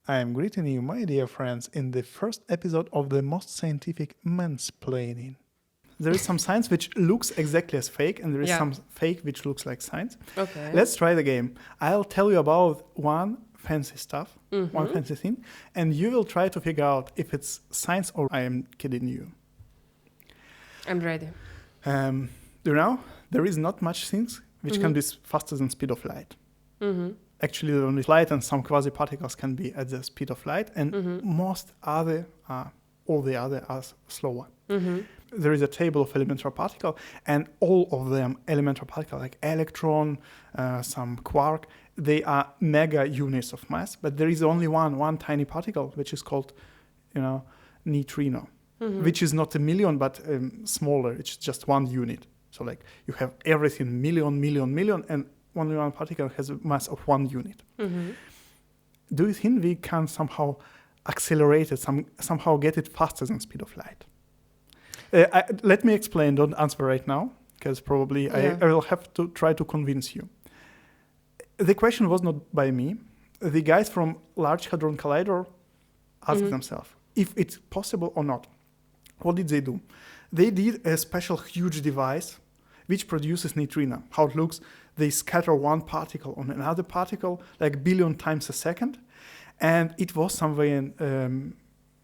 I am greeting you, my dear friends, in the first episode of the most scientific mansplaining. There is some science which looks exactly as fake, and there is some fake which looks like science. Okay. Let's try the game. I'll tell you about one fancy stuff, one fancy thing, and you will try to figure out if it's science or I am kidding you. I'm ready. Do you know, there is not much things which can be faster than speed of light. Actually, only light and some quasi-particles can be at the speed of light, and all the other are slower. There is a table of elementary particles, and all of them elementary particles, like electron, some quark, they are mega units of mass, but there is only one tiny particle, which is called, neutrino, which is not a million, but smaller. It's just 1 unit. So like you have everything million, and only one particle has a mass of 1 unit. Do you think we can somehow accelerate it, somehow get it faster than speed of light? Let me explain. Don't answer right now, because probably I will have to try to convince you. The question was not by me. The guys from Large Hadron Collider asked themselves if it's possible or not. What did they do? They did a special huge device which produces neutrino. How it looks, they scatter one particle on another particle like 1 billion times a second, and it was somewhere in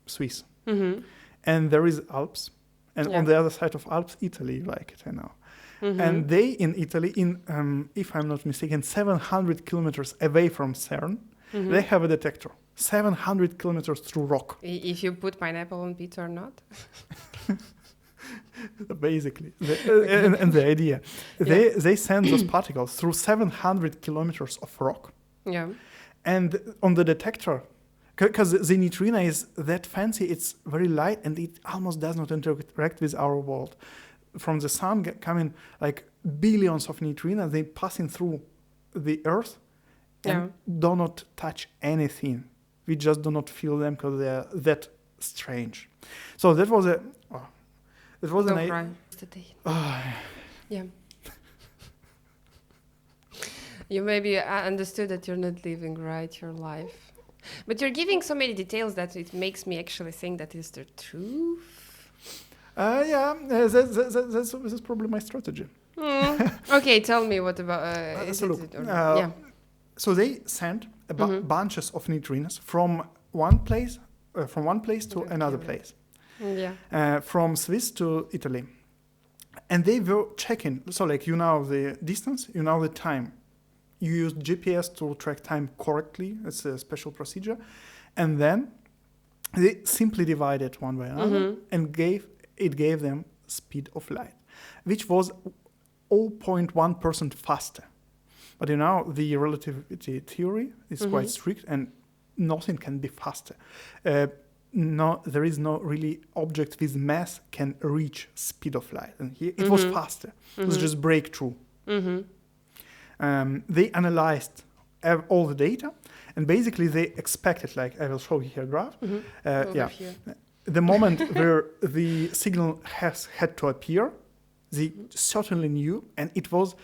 Swiss. And there is Alps, and on the other side of Alps, Italy, like it, I know. And they in Italy, if I'm not mistaken, 700 kilometers away from CERN, they have a detector. 700 kilometers through rock. If you put pineapple on pizza or not? Basically. And the idea. They send those particles through 700 kilometers of rock. Yeah. And on the detector, because the neutrino is that fancy, it's very light and it almost does not interact with our world. From the sun coming like billions of neutrinos, they passing through the Earth and do not touch anything. We just do not feel them because they are that strange. So that was a... Don't cry. Yeah. You maybe understood that you're not living right your life. But you're giving so many details that it makes me actually think that is the truth. That's probably my strategy. Okay, tell me what about... So they sent bunches of neutrinos from one place to another place. From Swiss to Italy. And they were checking. So like the distance, the time. You use GPS to track time correctly. It's a special procedure. And then they simply divided one by another and gave them speed of light, which was 0.1% faster. But the relativity theory is quite strict and nothing can be faster. There is no really object with mass can reach speed of light. And here it was faster. It was just breakthrough. They analyzed all the data, and basically they expected, like I will show you here a graph. The moment where the signal had to appear, they certainly knew, and it was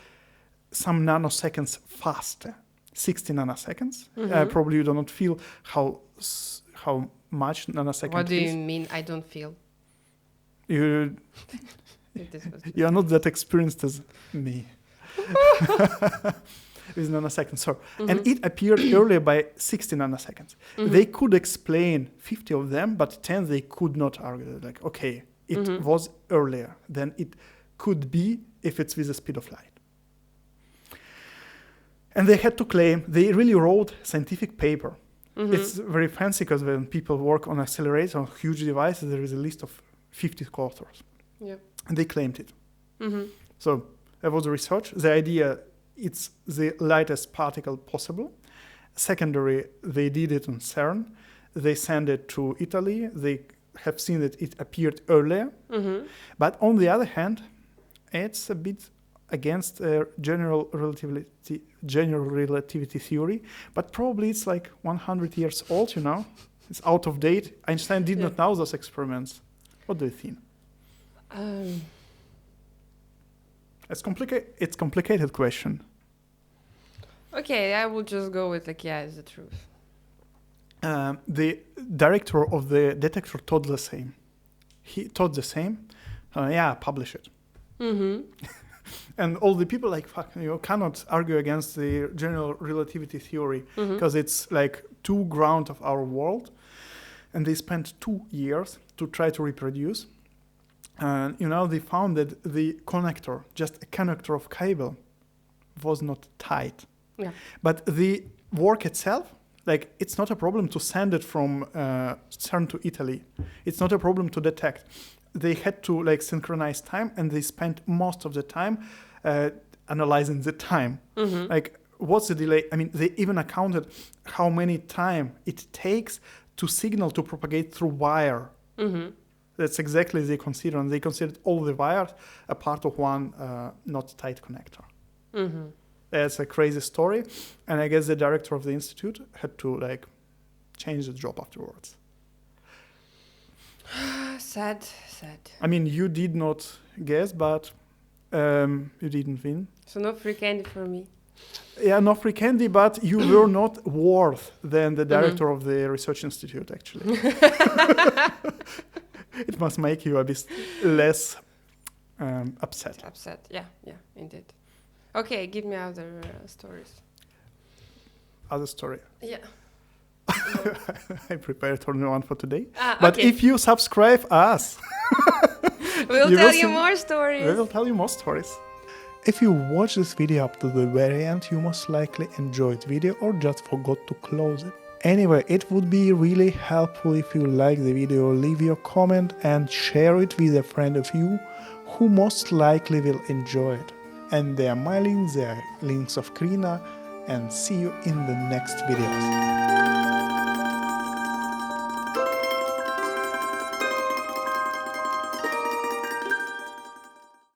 some nanoseconds faster, 60 nanoseconds. Probably you do not feel how much nanosecond. What do you mean I don't feel? You are not that experienced as me. With nanoseconds, sorry. And it appeared earlier by 60 nanoseconds. They could explain 50 of them, but 10 they could not argue. Like, okay, it was earlier than it could be if it's with the speed of light. And they had to claim, they really wrote scientific paper. It's very fancy because when people work on accelerators, on huge devices, there is a list of 50 co-authors. And they claimed it. So that was the research. The idea, it's the lightest particle possible. Secondary, they did it on CERN. They sent it to Italy. They have seen that it appeared earlier. But on the other hand, it's a bit against general relativity theory, but probably it's like 100 years old, It's out of date. Einstein did not know those experiments. What do you think? It's complicated question. Okay, I will just go with it's the truth. The director of the detector thought the same. He thought the same. Publish it. Mm-hmm. And all the people like, fuck, you cannot argue against the general relativity theory because it's like too ground of our world. And they spent 2 years to try to reproduce. And, they found that the connector, just a connector of cable, was not tight. Yeah. But the work itself, like, it's not a problem to send it from CERN to Italy. It's not a problem to detect. They had to like synchronize time, and they spent most of the time analyzing the time. Mm-hmm. Like, what's the delay? I mean, they even accounted how many time it takes to signal to propagate through wire. Mm-hmm. That's exactly they consider, and they considered all the wires a part of one not tight connector. Mm-hmm. That's a crazy story, and I guess the director of the institute had to like change the job afterwards. Sad. I mean, you did not guess, but you didn't win. So no free candy for me. Yeah, no free candy, but you were not worse than the director of the research institute, actually. It must make you a bit less upset. Yeah, indeed. Okay, give me other stories. Other story. Yeah. I prepared only one for today. But okay. If you subscribe us, we'll tell you more stories. We will tell you more stories. If you watch this video up to the very end, you most likely enjoyed the video or just forgot to close it. Anyway, it would be really helpful if you like the video, leave your comment and share it with a friend of you who most likely will enjoy it. And there are my links, there are links of Crina, and see you in the next videos.